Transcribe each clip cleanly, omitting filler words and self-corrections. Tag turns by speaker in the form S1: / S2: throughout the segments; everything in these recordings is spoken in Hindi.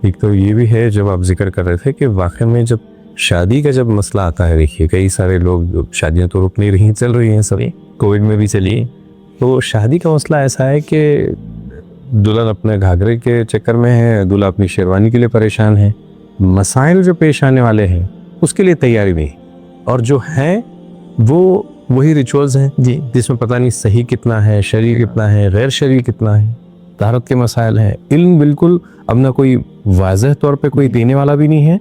S1: एक तो ये भी है, जब आप जिक्र कर रहे थे कि वाकई में जब शादी का जब मसला आता है, देखिए कई सारे लोग, शादियां तो रुक नहीं रही, चल रही हैं सभी, कोविड में भी चली। तो शादी का मसला ऐसा है कि दुल्हन अपने घाघरे के चक्कर में है, दूल्हा अपनी शेरवानी के लिए परेशान है, मसाइल जो पेश आने वाले हैं उसके लिए तैयारी नहीं, और जो है वो वही रिचुअल्स हैं जी, जिसमें पता नहीं सही कितना है, शरई कितना है, गैर शरई कितना है, तहरत के मसाइल हैं। इल्म बिल्कुल अब ना कोई वाज़ह तौर पे कोई देने वाला भी नहीं है,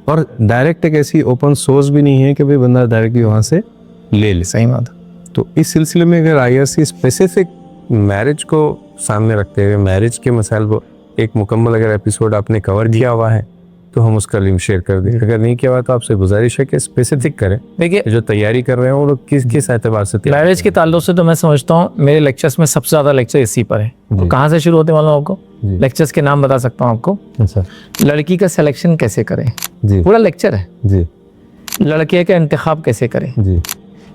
S1: और डायरेक्ट एक ऐसी ओपन सोर्स भी नहीं है कि भाई बंदा डायरेक्टली वहाँ से ले ले।
S2: सही बात।
S1: तो इस सिलसिले में अगर IRC स्पेसिफिक मैरिज को सामने रखते हुए मैरिज के मसाइल को एक मुकम्मल अगर एपिसोड आपने कवर किया हुआ है तो हम उसका लिंक शेयर कर दें। अगर नहीं किया हुआ तो आपसे गुजारिश है कि स्पेसिफिक करें।
S2: देखिए,
S1: जो तैयारी कर रहे हैं वो लोग किस एतबार से
S2: मैरिज के ताल्लुक से तो मैं समझता हूँ मेरे लेक्चर्स में सबसे ज़्यादा लेक्चर इसी पर है। तो कहाँ से शुरू होते मालूम आपको? लेक्चर्स के नाम बता सकता हूँ आपको।
S1: अच्छा।
S2: लड़की का सिलेक्शन कैसे करें
S1: जी,
S2: पूरा लेक्चर है
S1: जी।
S2: लड़के का इंतखाब कैसे करें जी,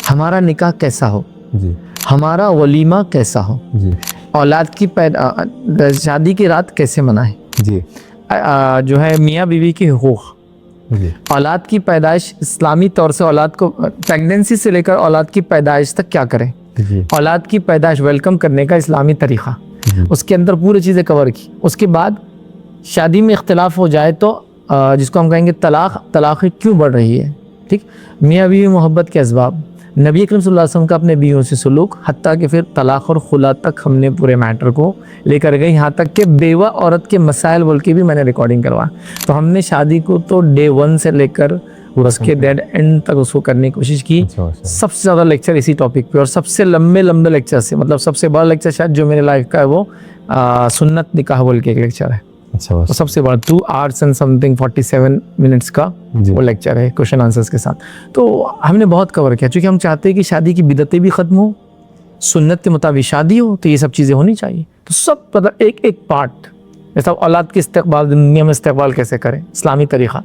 S2: हमारा निकाह कैसा हो
S1: जी,
S2: हमारा वलीमा कैसा हो जी, औलाद की शादी की रात कैसे मनाएं जी, जो है मियाँ बीवी की हुकूक जी, औलाद की पैदाइश इस्लामी तौर से, औलाद को प्रेगनेंसी से लेकर औलाद की पैदाइश तक क्या करें जी, औलाद की पैदाइश वेलकम करने का इस्लामी तरीक़ा, उसके अंदर पूरी चीज़ें कवर की। उसके बाद शादी में इख्तिलाफ हो जाए तो जिसको हम कहेंगे तलाक़ क्यों बढ़ रही है, ठीक, मियाँ बीवी मोहब्बत के असबाब, नबी अकरम सल्लल्लाहु अलैहि वसल्लम का अपने बीवियों से सुलूक, हत्ता कि फिर तलाक़ और खुला तक हमने पूरे मैटर को लेकर गए, यहाँ तक कि बेवा औरत के मसाइल बोल के भी मैंने रिकॉर्डिंग करवा। तो हमने शादी को तो डे 1 से लेकर उसके डेड एंड तक उसको करने की कोशिश की। सबसे ज़्यादा लेक्चर इसी टॉपिक पे, और सबसे लंबे लेक्चर से, मतलब सबसे बड़ा लेक्चर शायद जो मेरे लाइफ का है वो सुन्नत निकाह बोल के एक लेक्चर है। अच्छा, तो सबसे बड़ा 2 hours and something 47 minutes का वो लेक्चर है क्वेश्चन आंसर्स के साथ। तो हमने बहुत कवर किया, क्योंकि हम चाहते हैं कि शादी की बिदतें भी ख़त्म हो, सुन्नत के मुताबिक शादी हो, तो ये सब चीज़ें होनी चाहिए। तो सब मतलब एक पार्ट, जैसा औलाद की इस्तेकबाल, दुनिया में इस्तेकबाल कैसे करें, इस्लामी तरीक़ा,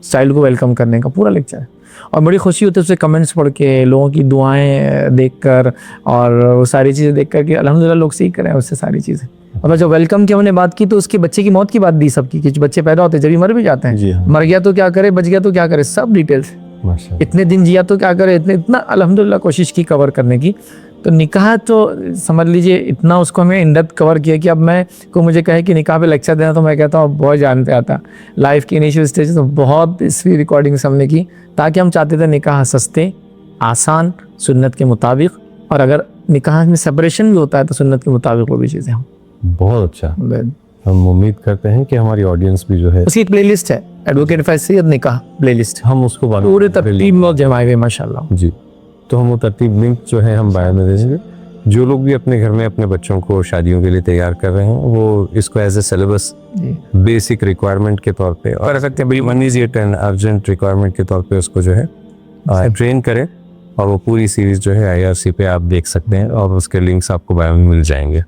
S2: स्टाइल को वेलकम करने का पूरा लेक्चर है। और बड़ी खुशी होती है उससे कमेंट्स पढ़ के, लोगों की दुआएं देखकर और वो सारी चीज़ें देख कर कि अल्हम्दुलिल्लाह लोग सीख रहे हैं उससे सारी चीज़ें। और जब वेलकम की हमने बात की तो उसके बच्चे की मौत की बात दी सबकी, कि बच्चे पैदा होते जब ही मर भी जाते हैं, हाँ। मर गया तो क्या करे, बच गया तो क्या करे, सब डिटेल्स, इतने दिन जिया तो क्या करे, इतना अल्हम्दुलिल्लाह कोशिश की कवर करने की। तो निकाह तो समझ लीजिए इतना उसको हमें इन डेप्थ कवर किया कि अब मैं को मुझे कहे कि निकाह पे लेक्चर देना तो मैं कहता हूँ बहुत जान पे आता। लाइफ की इनिशियल स्टेज तो बहुत इसकी रिकॉर्डिंग हमने की, ताकि हम चाहते थे निकाह सस्ते, आसान, सुन्नत के मुताबिक, और अगर निकाह में सेपरेशन भी होता है तो सुन्नत के मुताबिक वो भी चीज़ें हों।
S1: बहुत अच्छा। हम उम्मीद करते हैं कि हमारी ऑडियंस भी जो है,
S2: उसकी प्लेलिस्ट है एडवोकेट फैज सैयद निकाह प्लेलिस्ट,
S1: हम उसको
S2: पूरे तरतीब में जमाए हुए माशाल्लाह जी।
S1: तो हम वो तरतीब लिंक जो है हम बायो में दे देंगे। जो लोग भी अपने घर में अपने बच्चों को शादियों के लिए तैयार कर रहे हैं वो इसको as a syllabus basic requirement के तौर पे और सकते हैं, one is it and urgent requirement के तौर पे उसको जो है ट्रेन करें, और वो पूरी सीरीज जो है IRC पे आप देख सकते हैं, और उसके लिंक्स आपको बायो में मिल जाएंगे।